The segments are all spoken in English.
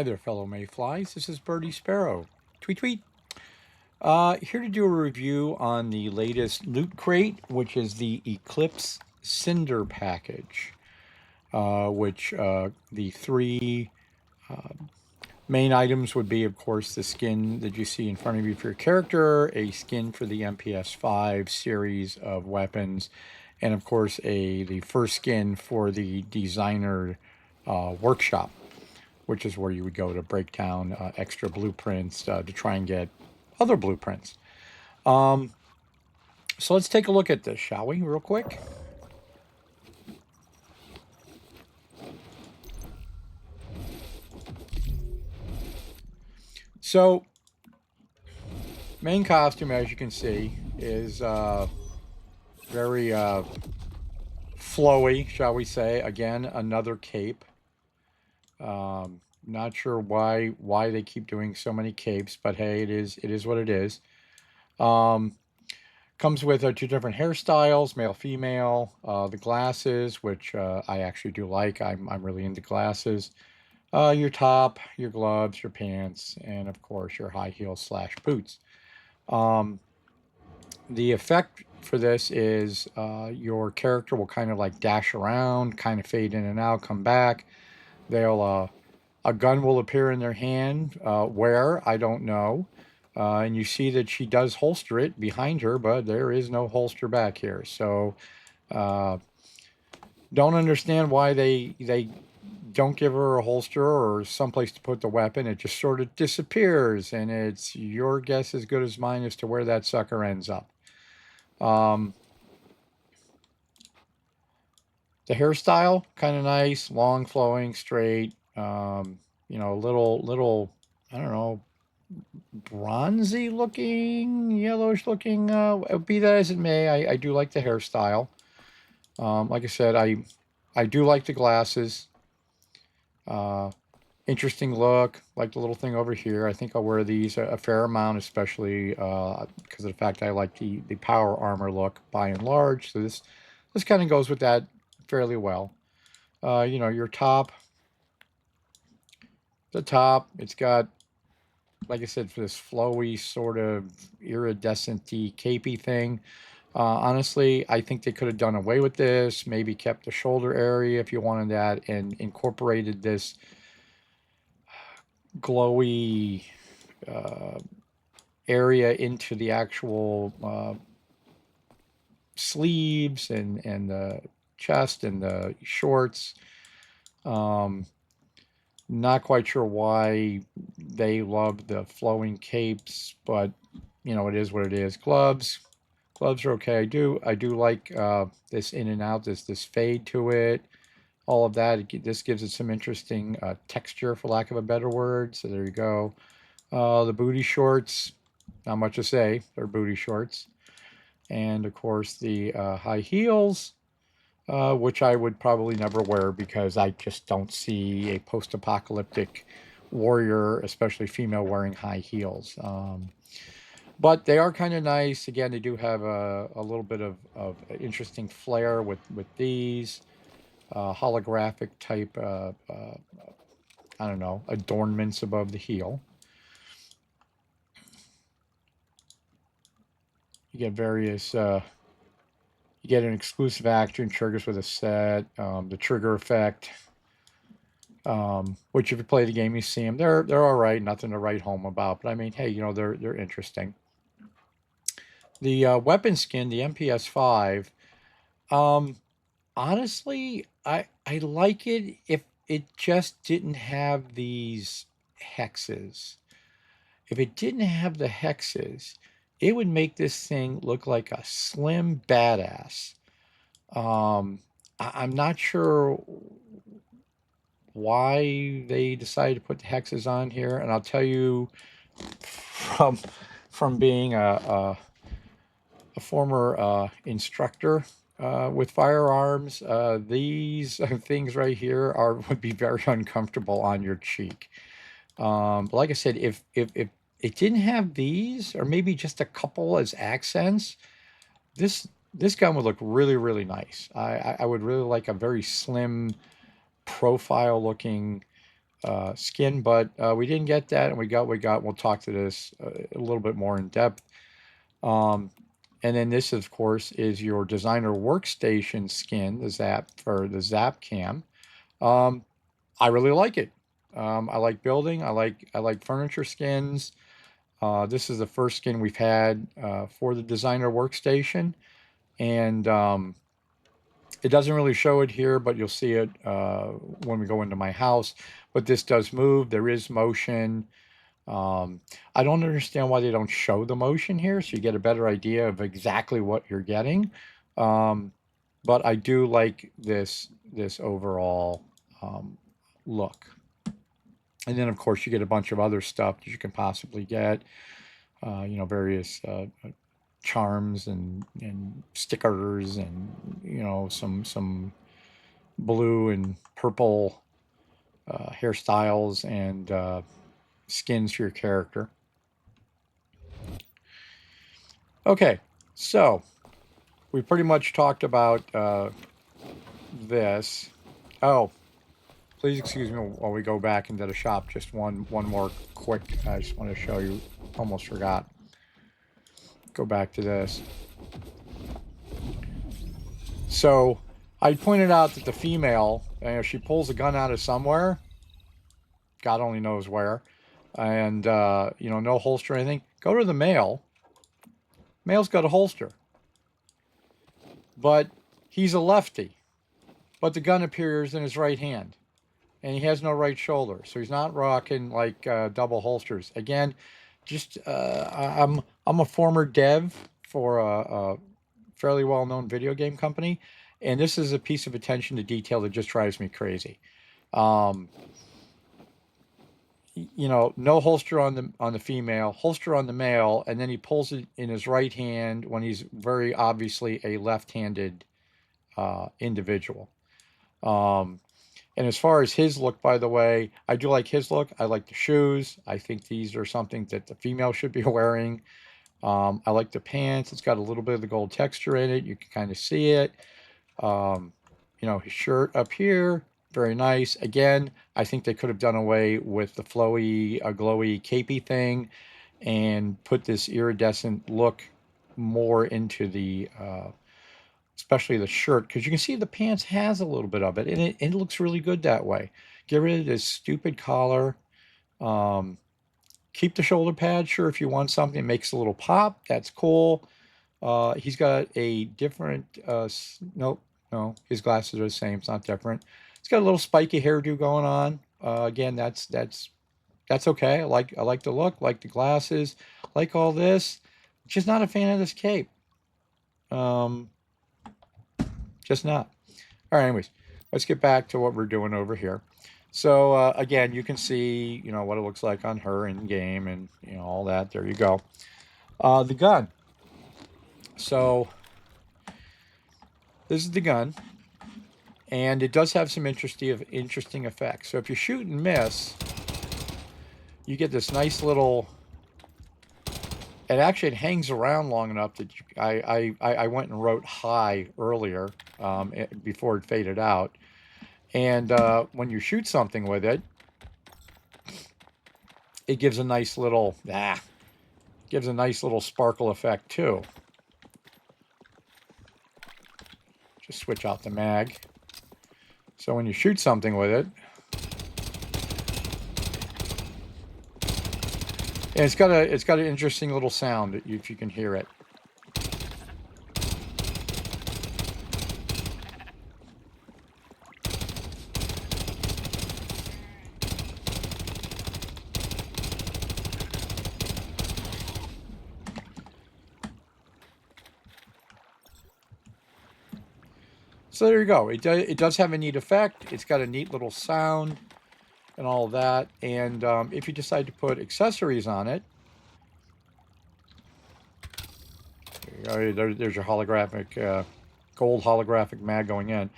there, fellow Mayflies. This is Birdie Sparrow. Tweet, tweet. Here to do a review on the latest Loot Crate, which is the Eclipse Cinder package, which the three main items would be, of course, the skin that you see in front of you for your character, a skin for the MPS 5 series of weapons, and, of course, the first skin for the designer workshop, which is where you would go to break down extra blueprints to try and get other blueprints. So let's take a look at this, shall we, real quick? So, main costume, as you can see, is very flowy, shall we say. Again, another cape. Not sure why they keep doing so many capes, but hey, it is what it is. Comes with two different hairstyles, male, female. The glasses, which I actually do like. I'm really into glasses. Your top, your gloves, your pants, and of course your high heels / boots. The effect for this is your character will kind of like dash around, kind of fade in and out, come back. They'll a gun will appear in their hand. Where, I don't know. And you see that she does holster it behind her, but there is no holster back here. So don't understand why they don't give her a holster or someplace to put the weapon. It just sort of disappears, and it's your guess as good as mine as to where that sucker ends up. The hairstyle, kind of nice, long, flowing, straight. You know, little, I don't know, bronzy looking, yellowish looking. Be that as it may, I do like the hairstyle. Like I said, I do like the glasses. Interesting look, like the little thing over here. I think I'll wear these a fair amount, especially because of the fact I like the power armor look by and large. So this kind of goes with that fairly well. You know, your top, the top, it's got, like I said, for this flowy sort of iridescent-y capey thing. Honestly, I think they could have done away with this, maybe kept the shoulder area if you wanted that, and incorporated this glowy area into the actual sleeves and the chest and the shorts. Not quite sure why they love the flowing capes, but you know, it is what it is. Gloves are okay. I do like this in and out, this fade to it, all of that. This gives it some interesting texture, for lack of a better word. So there you go. The booty shorts, not much to say. They're booty shorts. And of course the high heels, which I would probably never wear because I just don't see a post-apocalyptic warrior, especially female, wearing high heels. But they are kind of nice. Again, they do have a little bit of interesting flair with these holographic type, I don't know, adornments above the heel. You get various, you get an exclusive action triggers with a set, the trigger effect, which if you play the game, you see them. They're all right, nothing to write home about. But I mean, hey, you know, they're interesting. The weapon skin, the MPS 5, honestly, I like it if it just didn't have these hexes. If it didn't have the hexes, it would make this thing look like a slim badass. I'm not sure why they decided to put the hexes on here, and I'll tell you from being a former instructor with firearms, these things right here would be very uncomfortable on your cheek. But like I said, if it didn't have these, or maybe just a couple as accents, this gun would look really, really nice. I would really like a very slim profile looking skin, but we didn't get that, and we got. We'll talk to this a little bit more in depth. Um, and then this, of course, is your designer workstation skin, the Zap for the Zap Cam. Um, I really like it. I like building. I like furniture skins. This is the first skin we've had for the designer workstation, and it doesn't really show it here, but you'll see it when we go into my house. But this does move. There is motion. Um, I don't understand why they don't show the motion here, so you get a better idea of exactly what you're getting. Um, but I do like this overall look. And then, of course, you get a bunch of other stuff that you can possibly get. Various charms and stickers, and some blue and purple hairstyles and skins for your character. Okay, so we pretty much talked about this. Oh, please excuse me while we go back into the shop. Just one more quick. I just want to show you. Almost forgot. Go back to this. So I pointed out that the female, she pulls a gun out of somewhere. God only knows where. And, no holster or anything. Go to the male. Male's got a holster. But he's a lefty. But the gun appears in his right hand. And he has no right shoulder. So he's not rocking like double holsters. Again, just I'm a former dev for a fairly well-known video game company. And this is a piece of attention to detail that just drives me crazy. No holster on the female, holster on the male, and then he pulls it in his right hand when he's very obviously a left-handed individual. And as far as his look, by the way, I do like his look. I like the shoes. I think these are something that the female should be wearing. I like the pants. It's got a little bit of the gold texture in it. You can kind of see it. His shirt up here, very nice. Again, I think they could have done away with the flowy, glowy, capey thing and put this iridescent look more into the, especially the shirt, because you can see the pants has a little bit of it, and it looks really good that way. Get rid of this stupid collar. Keep the shoulder pad, sure, if you want something that makes a little pop, that's cool. He's got a different, nope, no, his glasses are the same, it's not different. He's got a little spiky hairdo going on. Again, that's okay. I like the look, like the glasses, like all this. Just not a fan of this cape. Just not. All right, anyways, let's get back to what we're doing over here. So again, you can see, what it looks like on her in game, and all that. There you go. The gun. So this is the gun, and it does have some interesting effects. So if you shoot and miss, you get this nice little. It hangs around long enough that I went and wrote high earlier before it faded out. And when you shoot something with it, it gives a nice little sparkle effect too. Just switch out the mag. So when you shoot something with it, and it's got an interesting little sound if you can hear it. So there you go. It does have a neat effect. It's got a neat little sound and all of that. And if you decide to put accessories on it, there's your holographic, gold holographic mag going in.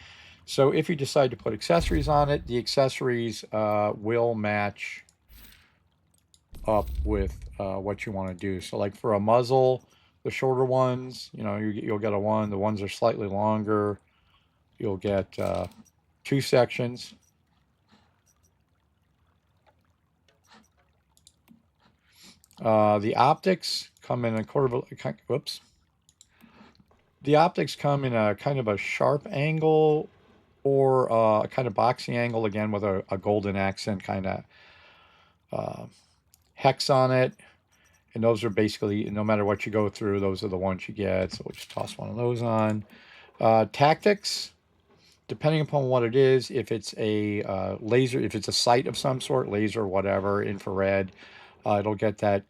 So if you decide to put accessories on it, the accessories will match up with what you want to do. So like for a muzzle, the shorter ones, you'll get a one. The ones are slightly longer, you'll get 2 sections. The optics come in a whoops. The optics come in a kind of a sharp angle or a kind of boxing angle again with a golden accent kind of uh, hex on it. And those are basically, no matter what you go through, those are the ones you get. So we'll just toss one of those on. Tactics, depending upon what it is, if it's a laser, if it's a sight of some sort, laser, whatever, infrared, it'll get that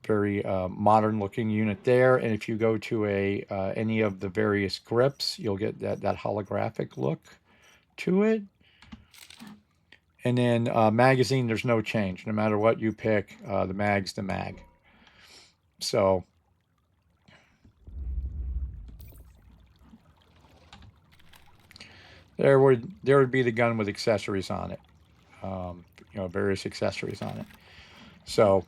very modern looking unit there. And if you go to any of the various grips, you'll get that holographic look to it. And then magazine, there's no change. No matter what you pick, the mag's the mag. So there would be the gun with accessories on it. Various accessories on it. So,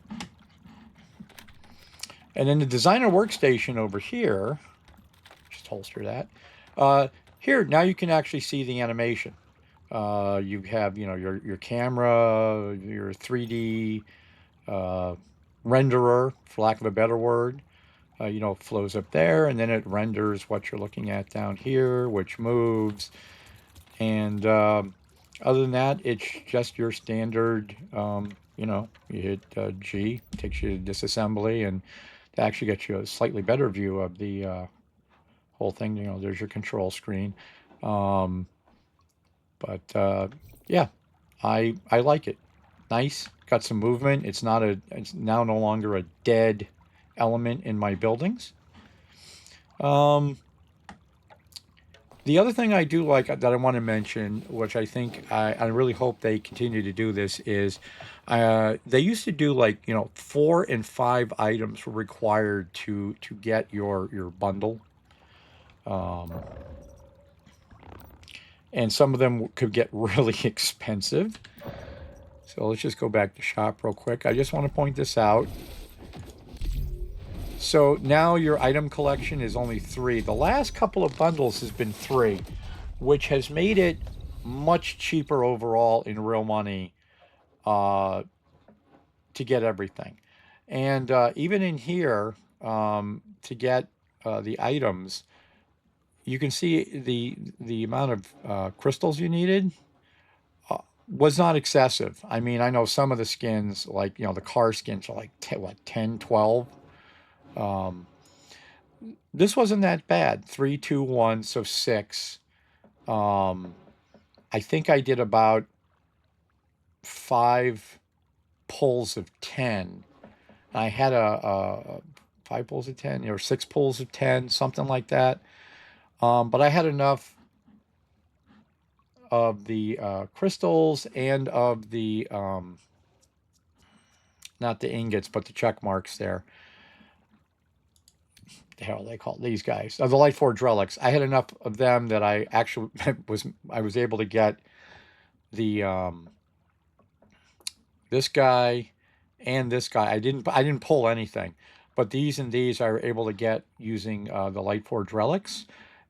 and then the designer workstation over here, just holster that. Here, now you can actually see the animation. You have, your camera, your 3D renderer, for lack of a better word, flows up there, and then it renders what you're looking at down here, which moves. And other than that, it's just your standard, you hit G, takes you to disassembly, and it actually gets you a slightly better view of the whole thing. There's your control screen. Yeah, I like it. Nice, got some movement. It's now no longer a dead element in my buildings. The other thing I do like that I want to mention, which I think I really hope they continue to do this, is they used to do 4 and 5 items were required to get your bundle. And some of them could get really expensive. So let's just go back to shop real quick. I just want to point this out. So now your item collection is only 3. The last couple of bundles has been 3, which has made it much cheaper overall in real money to get everything. And even in here, to get the items, you can see the amount of crystals you needed was not excessive. I mean, I know some of the skins, like, the car skins are like 10, 12. This wasn't that bad. 3, 2, 1, so 6. I think I did about 5 pulls of 10. I had a 5 pulls of 10 or 6 pulls of 10, something like that. But I had enough of the crystals and of the not the ingots, but the check marks there. The hell they call these guys? The light forge relics. I had enough of them that I actually was able to get the this guy and this guy. I didn't pull anything, but these and these I were able to get using the light forge relics,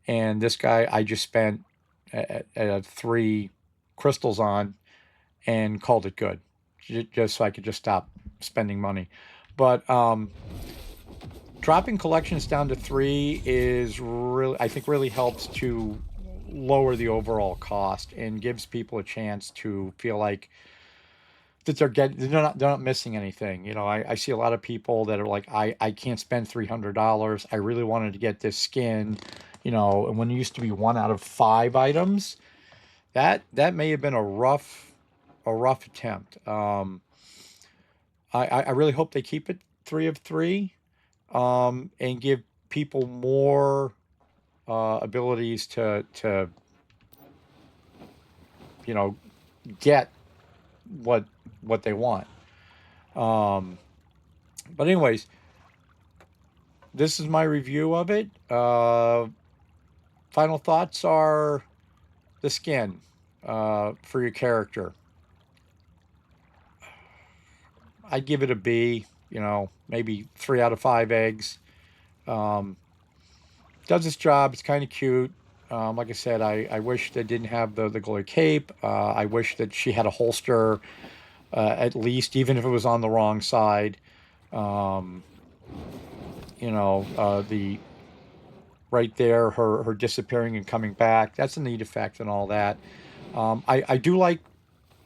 and this guy I just spent 3 crystals on and called it good, just so I could just stop spending money. But dropping collections down to 3 is I think really helps to lower the overall cost and gives people a chance to feel like that they're not missing anything. I see a lot of people that are like, I can't spend $300. I really wanted to get this skin, and when it used to be 1 out of 5 items, that may have been a rough attempt. I really hope they keep it 3 of 3, and give people more abilities to get what they want. But anyways, this is my review of it. Final thoughts are the skin for your character. I'd give it a B, maybe 3 out of 5 eggs. Does its job. It's kind of cute. Like I said, I wish they didn't have the glowy cape. I wish that she had a holster at least, even if it was on the wrong side. Um, the right there, her disappearing and coming back. That's a neat effect and all that. I do like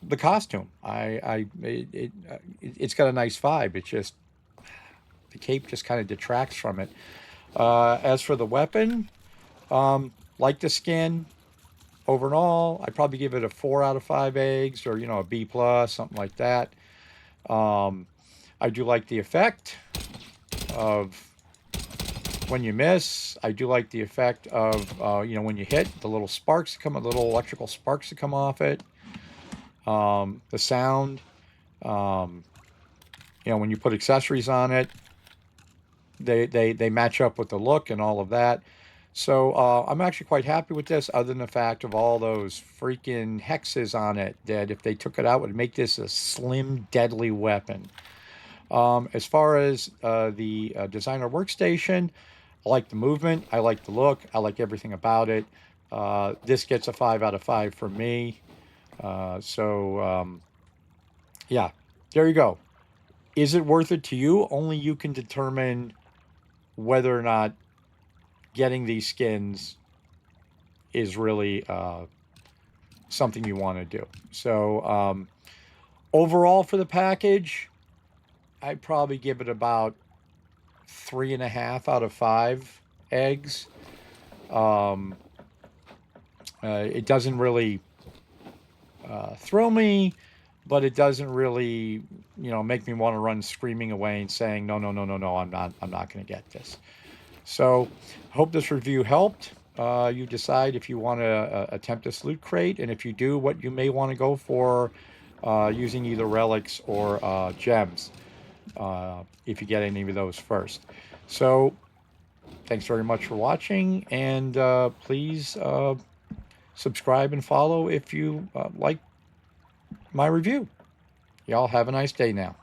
the costume. It's got a nice vibe. It's just the cape just kind of detracts from it. As for the weapon, like the skin over and all, I'd probably give it a 4 out of 5 eggs, or a B plus, something like that. Um, I do like the effect of when you miss. I do like the effect of when you hit, the little sparks come, little electrical sparks that come off it. The sound. Um, when you put accessories on it, they match up with the look and all of that. So I'm actually quite happy with this, other than the fact of all those freaking hexes on it that if they took it out would make this a slim, deadly weapon. As far as the designer workstation, I like the movement, I like the look, I like everything about it. This gets a 5 out of 5 from me. Yeah, there you go. Is it worth it to you? Only you can determine whether or not getting these skins is really something you want to do. So overall for the package, I'd probably give it about 3.5 out of 5 eggs. It doesn't really thrill me, but it doesn't really, make me want to run screaming away and saying, no, no, no, no, no, I'm not going to get this. So I hope this review helped. You decide if you want to attempt this loot crate, and if you do, what you may want to go for using either relics or gems, if you get any of those first. So thanks very much for watching, and please subscribe and follow if you like my review. Y'all have a nice day now.